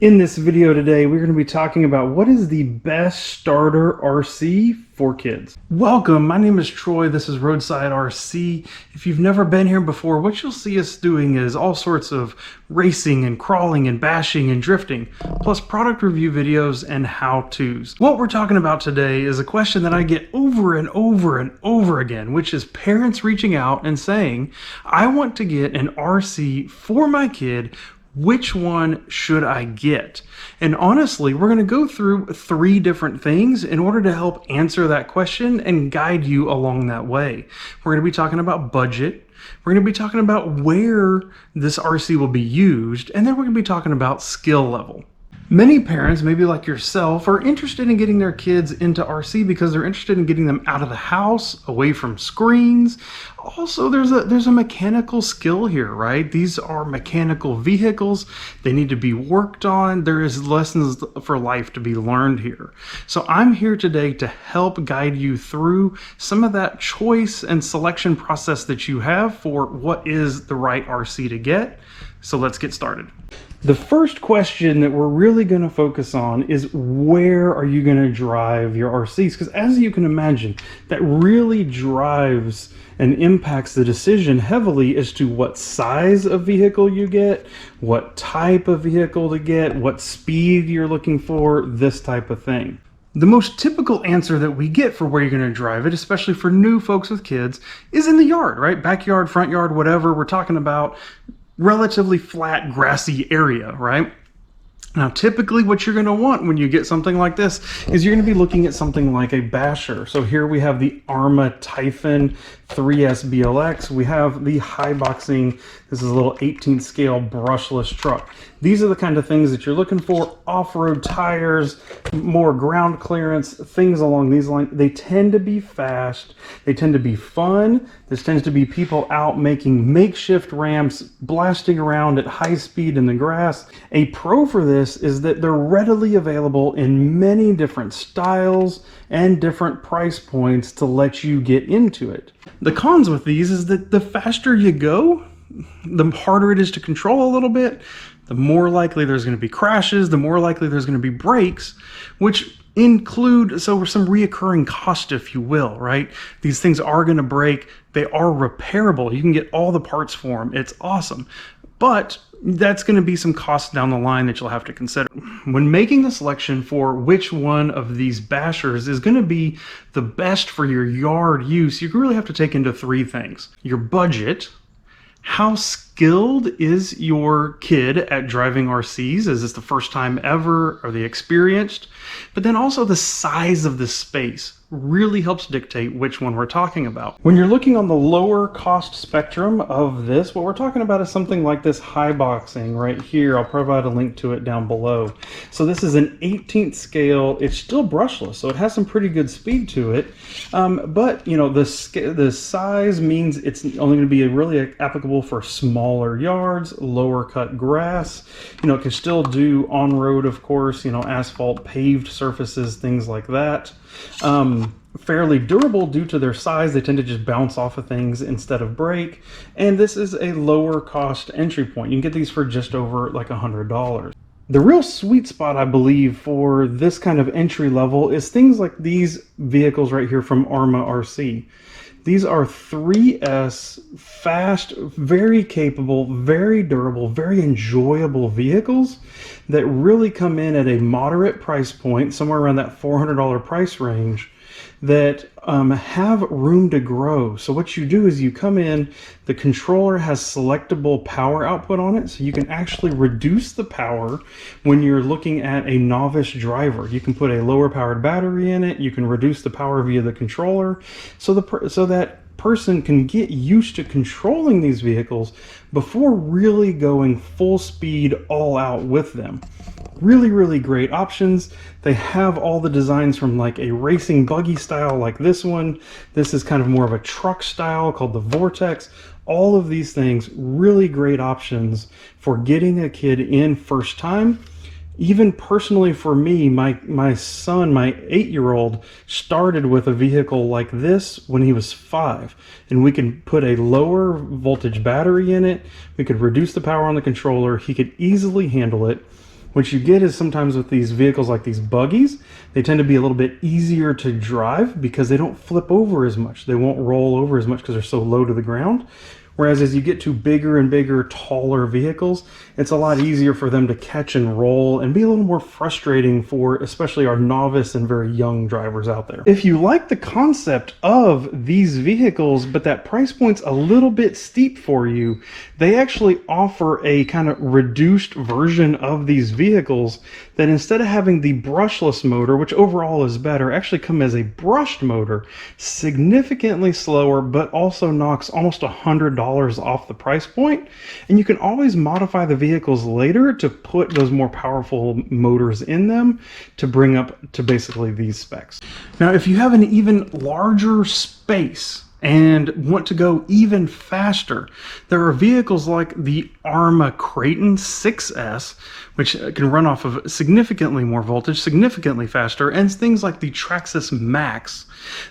In this video today, we're going to be talking about what is the best starter RC for kids. Welcome, my name is Troy, this is Roadside RC. If you've never been here before, what you'll see us doing is all sorts of racing and crawling and bashing and drifting, plus product review videos and how-tos. What we're talking about today is a question that I get over and over and over again, which is parents reaching out and saying, I want to get an RC for my kid. Which one should I get? And honestly, we're going to go through 3 different things in order to help answer that question and guide you along that way. We're going to be talking about budget. We're going to be talking about where this RC will be used. And then we're going to be talking about skill level. Many parents, maybe like yourself, are interested in getting their kids into RC because they're interested in getting them out of the house, away from screens. Also, there's a mechanical skill here, right? These are mechanical vehicles. They need to be worked on. There is lessons for life to be learned here. So I'm here today to help guide you through some of that choice and selection process that you have for what is the right RC to get. So let's get started. The first question that we're really going to focus on is where are you going to drive your RCs? Because as you can imagine, that really drives and impacts the decision heavily as to what size of vehicle you get, what type of vehicle to get, what speed you're looking for, this type of thing. The most typical answer that we get for where you're going to drive it, especially for new folks with kids, is in the yard, right? Backyard, front yard, whatever. We're talking about relatively flat, grassy area, right? Now, typically what you're going to want when you get something like this is you're going to be looking at something like a basher. So here we have the Arrma Typhon 3S BLX. We have the high boxing, this is a little 18th scale brushless truck. These are the kind of things that you're looking for: off-road tires, more ground clearance, things along these lines. They tend to be fast. They tend to be fun. This tends to be people out making makeshift ramps, blasting around at high speed in the grass. A pro for this is that they're readily available in many different styles and different price points to let you get into it. The cons with these is that the faster you go, the harder it is to control a little bit, the more likely there's going to be crashes, the more likely there's going to be breaks, which include some reoccurring cost, if you will, right? These things are going to break. They are repairable. You can get all the parts for them. It's awesome. But that's going to be some costs down the line that you'll have to consider. When making the selection for which one of these bashers is going to be the best for your yard use, you really have to take into 3 things: your budget, how skilled is your kid at driving RCs? Is this the first time ever? Are they experienced? But then also the size of the space really helps dictate which one we're talking about. When you're looking on the lower cost spectrum of this, what we're talking about is something like this high boxing right here. I'll provide a link to it down below. So this is an 18th scale. It's still brushless, so it has some pretty good speed to it. But you know, the size means it's only going to be really applicable for smaller yards, lower cut grass. You know, it can still do on-road, of course, you know, asphalt, paved surfaces, things like that. Fairly durable due to their size. They tend to just bounce off of things instead of break. And this is a lower cost entry point. You can get these for just over like $100. The real sweet spot, I believe, for this kind of entry level is things like these vehicles right here from Arrma RC. These are 3S, fast, very capable, very durable, very enjoyable vehicles that really come in at a moderate price point, somewhere around that $400 price range, that have room to grow. So what you do is you come in, the controller has selectable power output on it, so you can actually reduce the power when you're looking at a novice driver. You can put a lower powered battery in it, you can reduce the power via the controller, so that person can get used to controlling these vehicles before really going full speed all out with them. Really, really great options. They have all the designs from like a racing buggy style like this one. This is kind of more of a truck style called the Vortex. All of these things, really great options for getting a kid in first time. Even personally for me, my son, my 8-year-old, started with a vehicle like this when he was 5. And we could put a lower voltage battery in it. We could reduce the power on the controller. He could easily handle it. What you get is sometimes with these vehicles like these buggies, they tend to be a little bit easier to drive because they don't flip over as much. They won't roll over as much because they're so low to the ground. Whereas as you get to bigger and bigger, taller vehicles, it's a lot easier for them to catch and roll and be a little more frustrating for especially our novice and very young drivers out there. If you like the concept of these vehicles, but that price point's a little bit steep for you, they actually offer a kind of reduced version of these vehicles that instead of having the brushless motor, which overall is better, actually come as a brushed motor, significantly slower, but also knocks almost $100 off the price point. And you can always modify the vehicles later to put those more powerful motors in them to bring up to basically these specs. Now, if you have an even larger space and want to go even faster, there are vehicles like the Arrma Kraton 6S, which can run off of significantly more voltage, significantly faster, and things like the Traxxas Max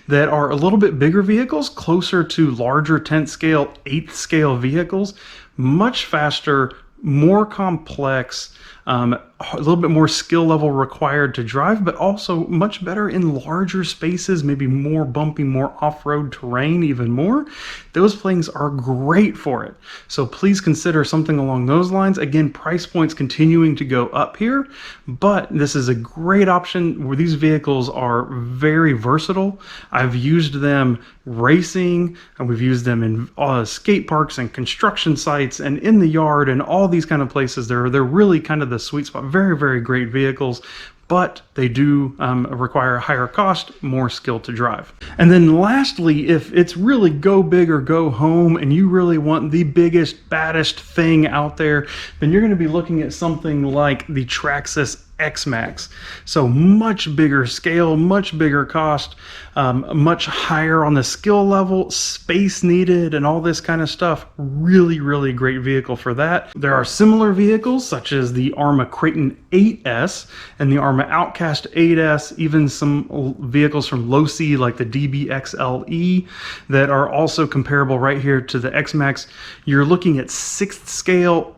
that are a little bit bigger vehicles, closer to larger 10th scale, 8th scale vehicles, much faster, more complex, a little bit more skill level required to drive, but also much better in larger spaces, maybe more bumpy, more off-road terrain, even more. Those things are great for it. So please consider something along those lines. Again, price points continuing to go up here, but this is a great option where these vehicles are very versatile. I've used them racing, and we've used them in skate parks and construction sites and in the yard and all these kind of places. They're really kind of the sweet spot. Very, very great vehicles, but they do require a higher cost, more skill to drive. And then lastly, if it's really go big or go home and you really want the biggest, baddest thing out there, then you're going to be looking at something like the Traxxas X-Max. So much bigger scale, much bigger cost, much higher on the skill level, space needed, and all this kind of stuff. Really, really great vehicle for that. There are similar vehicles such as the Arrma Kraton 8S and the Arrma Outcast 8S, even some vehicles from Losi like the DBXLE that are also comparable right here to the X-Max. You're looking at 6th scale,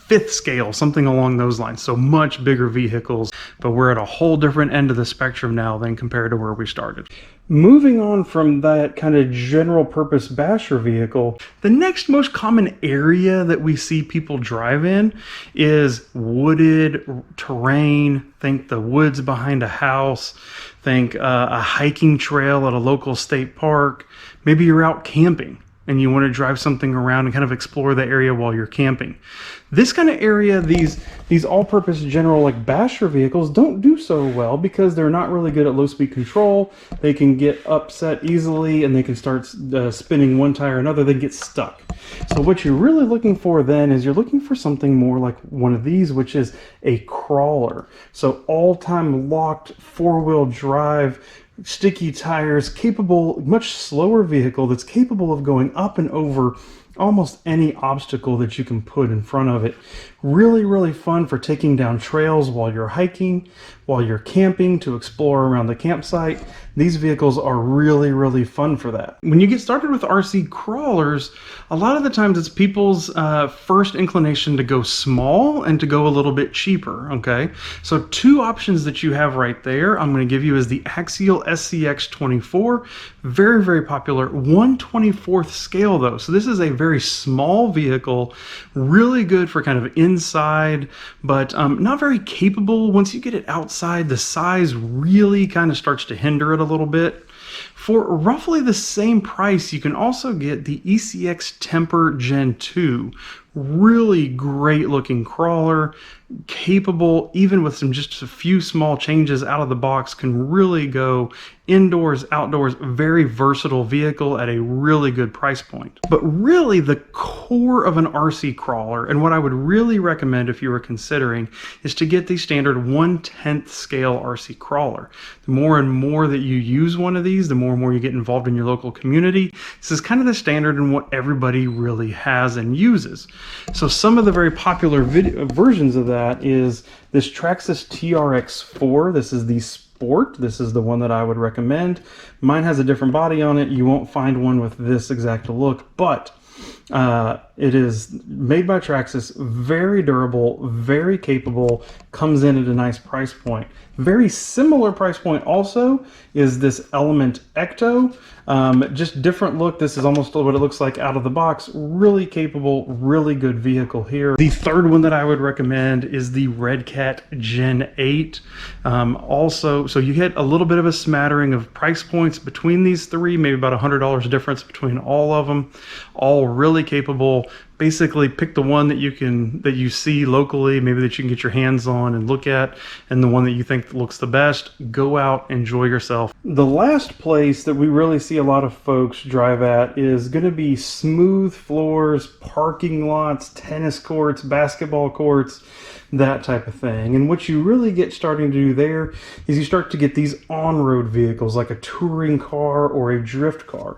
5th scale, something along those lines. So much bigger vehicles, but we're at a whole different end of the spectrum now than compared to where we started. Moving on from that kind of general purpose basher vehicle, the next most common area that we see people drive in is wooded terrain. Think the woods behind a house, think a hiking trail at a local state park. Maybe you're out camping and you want to drive something around and kind of explore the area while you're camping. This kind of area, these all-purpose general like basher vehicles don't do so well because they're not really good at low-speed control. They can get upset easily and they can start spinning one tire or another. They get stuck. So what you're really looking for then is you're looking for something more like one of these, which is a crawler. So all-time locked, four-wheel drive, sticky tires, capable, much slower vehicle that's capable of going up and over almost any obstacle that you can put in front of it. Really, really fun for taking down trails while you're hiking, while you're camping, to explore around the campsite. These vehicles are really, really fun for that. When you get started with RC crawlers, a lot of the times it's people's first inclination to go small and to go a little bit cheaper, okay? So two options that you have right there, I'm gonna give you is the Axial SCX24, very, very popular, 1/24th scale though. So this is a very small vehicle, really good for kind of inside, but not very capable. Once you get it outside, the size really kind of starts to hinder it a little bit. For roughly the same price, you can also get the ECX Temper Gen 2. Really great looking crawler, capable, even with just a few small changes out of the box, can really go indoors, outdoors, very versatile vehicle at a really good price point. But really the core of an RC crawler, and what I would really recommend if you were considering, is to get the standard 1/10th scale RC crawler. The more and more that you use one of these, the more and more you get involved in your local community. This is kind of the standard and what everybody really has and uses. So some of the very popular versions of that is this Traxxas TRX4. This is the Sport. This is the one that I would recommend. Mine has a different body on it. You won't find one with this exact look, but It is made by Traxxas, very durable, very capable, comes in at a nice price point. Very similar price point also is this Element Ecto. Just different look. This is almost what it looks like out of the box. Really capable, really good vehicle here. The third one that I would recommend is the Red Cat Gen 8. Also, so you get a little bit of a smattering of price points between these three, maybe about $100 difference between all of them. All really capable. Basically pick the one that you see locally, maybe that you can get your hands on and look at, and the one that you think looks the best. Go out, enjoy yourself. The last place that we really see a lot of folks drive at is going to be smooth floors, parking lots, tennis courts, basketball courts, that type of thing. And what you really get starting to do there is you start to get these on-road vehicles like a touring car or a drift car.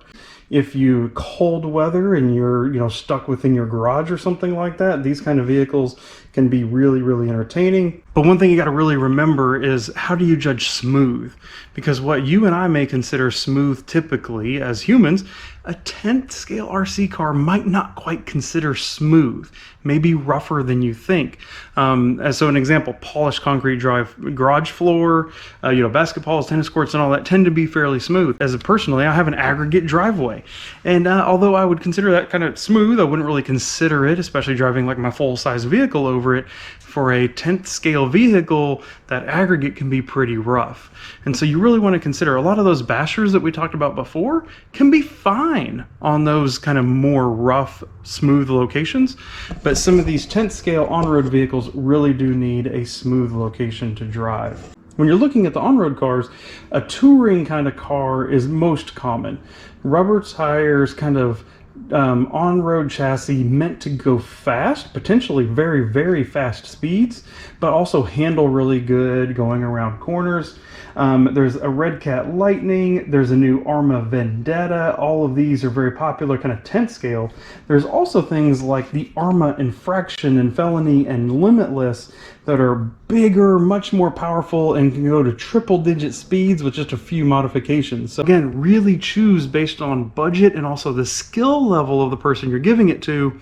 If you cold weather and you're stuck within your garage or something like that, these kind of vehicles can be really, really entertaining. But one thing you got to really remember is, how do you judge smooth? Because what you and I may consider smooth typically as humans, a 10th scale RC car might not quite consider smooth, maybe rougher than you think. So an example, polished concrete garage floor, basketballs, tennis courts and all that tend to be fairly smooth. Personally, I have an aggregate driveway. And although I would consider that kind of smooth, I wouldn't really consider it, especially driving like my full-size vehicle over it. For a 10th scale vehicle, that aggregate can be pretty rough. And so you really want to consider a lot of those bashers that we talked about before can be fine on those kind of more rough, smooth locations. But some of these 10th scale on-road vehicles really do need a smooth location to drive. When you're looking at the on-road cars, a touring kind of car is most common. Rubber tires, kind of on-road chassis, meant to go fast, potentially very, very fast speeds, but also handle really good going around corners. There's a Red Cat Lightning, there's a new Arma Vendetta. All of these are very popular, kind of 10th scale. There's also things like the Arma Infraction and Felony and Limitless that are bigger, much more powerful, and can go to triple-digit speeds with just a few modifications. So again, really choose based on budget and also the skill level of the person you're giving it to.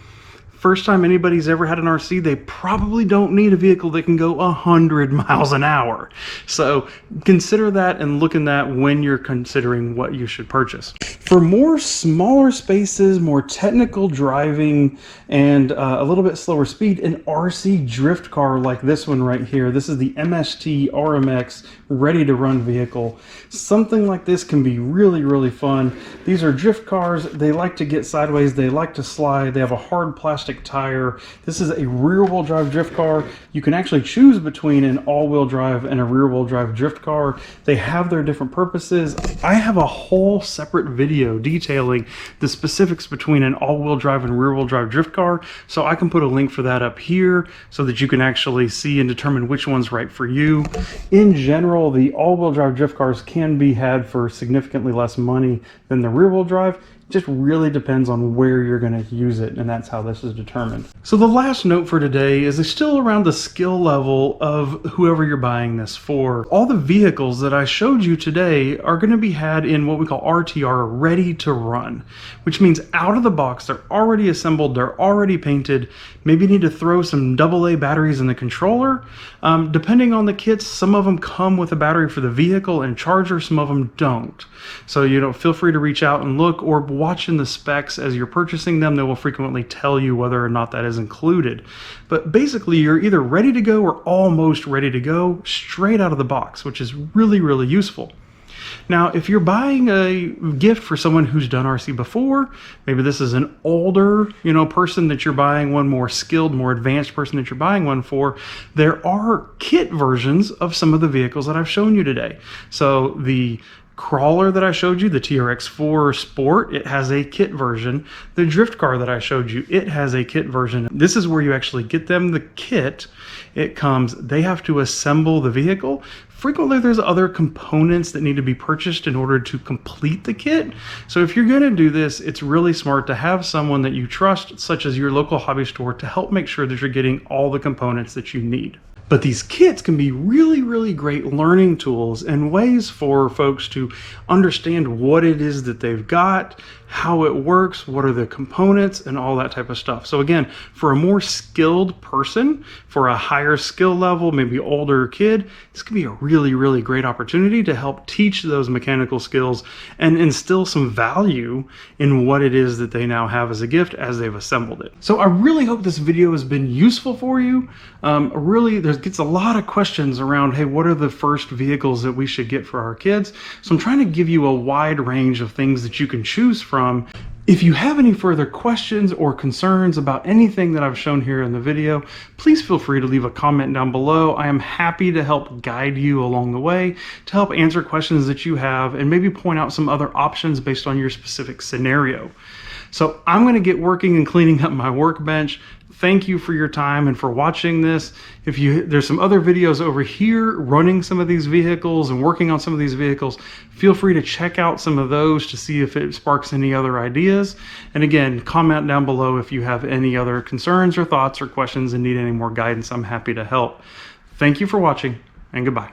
First time anybody's ever had an RC, they probably don't need a vehicle that can go 100 miles an hour. So consider that and look in that when you're considering what you should purchase. For more smaller spaces, more technical driving, and a little bit slower speed, an RC drift car like this one right here. This is the MST RMX ready to run vehicle. Something like this can be really, really fun. These are drift cars. They like to get sideways. They like to slide. They have a hard plastic tire. This is a rear-wheel drive drift car. You can actually choose between an all-wheel drive and a rear-wheel drive drift car. They have their different purposes. I have a whole separate video detailing the specifics between an all-wheel drive and rear-wheel drive drift car, so I can put a link for that up here so that you can actually see and determine which one's right for you. In general, the all-wheel drive drift cars can be had for significantly less money than the rear-wheel drive. Just really depends on where you're going to use it, and that's how this is determined. So the last note for today is still around the skill level of whoever you're buying this for. All the vehicles that I showed you today are going to be had in what we call RTR, ready to run, which means out of the box, they're already assembled, they're already painted. Maybe you need to throw some AA batteries in the controller. Depending on the kits, some of them come with a battery for the vehicle and charger, some of them don't. So feel free to reach out and look, or watch in the specs as you're purchasing them. They will frequently tell you whether or not that is included. But basically, you're either ready to go or almost ready to go straight out of the box, which is really, really useful. Now, if you're buying a gift for someone who's done RC before, maybe this is an older, person that you're buying one, more skilled, more advanced person that you're buying one for, there are kit versions of some of the vehicles that I've shown you today. So the crawler that I showed you, the TRX4 Sport, it has a kit version. The drift car that I showed you, it has a kit version. This is where you actually get them the kit. They have to assemble the vehicle. Frequently there's other components that need to be purchased in order to complete the kit. So if you're going to do this, it's really smart to have someone that you trust, such as your local hobby store, to help make sure that you're getting all the components that you need. But these kits can be really, really great learning tools and ways for folks to understand what it is that they've got, how it works, what are the components, and all that type of stuff. So again, for a more skilled person, for a higher skill level, maybe older kid, this could be a really, really great opportunity to help teach those mechanical skills and instill some value in what it is that they now have as a gift as they've assembled it. So I really hope this video has been useful for you. Really, there gets a lot of questions around, hey, what are the first vehicles that we should get for our kids? So I'm trying to give you a wide range of things that you can choose from. If you have any further questions or concerns about anything that I've shown here in the video, please feel free to leave a comment down below. I am happy to help guide you along the way, to help answer questions that you have, and maybe point out some other options based on your specific scenario. So I'm going to get working and cleaning up my workbench. Thank you for your time and for watching this. There's some other videos over here running some of these vehicles and working on some of these vehicles. Feel free to check out some of those to see if it sparks any other ideas. And again, comment down below if you have any other concerns or thoughts or questions and need any more guidance. I'm happy to help. Thank you for watching, and goodbye.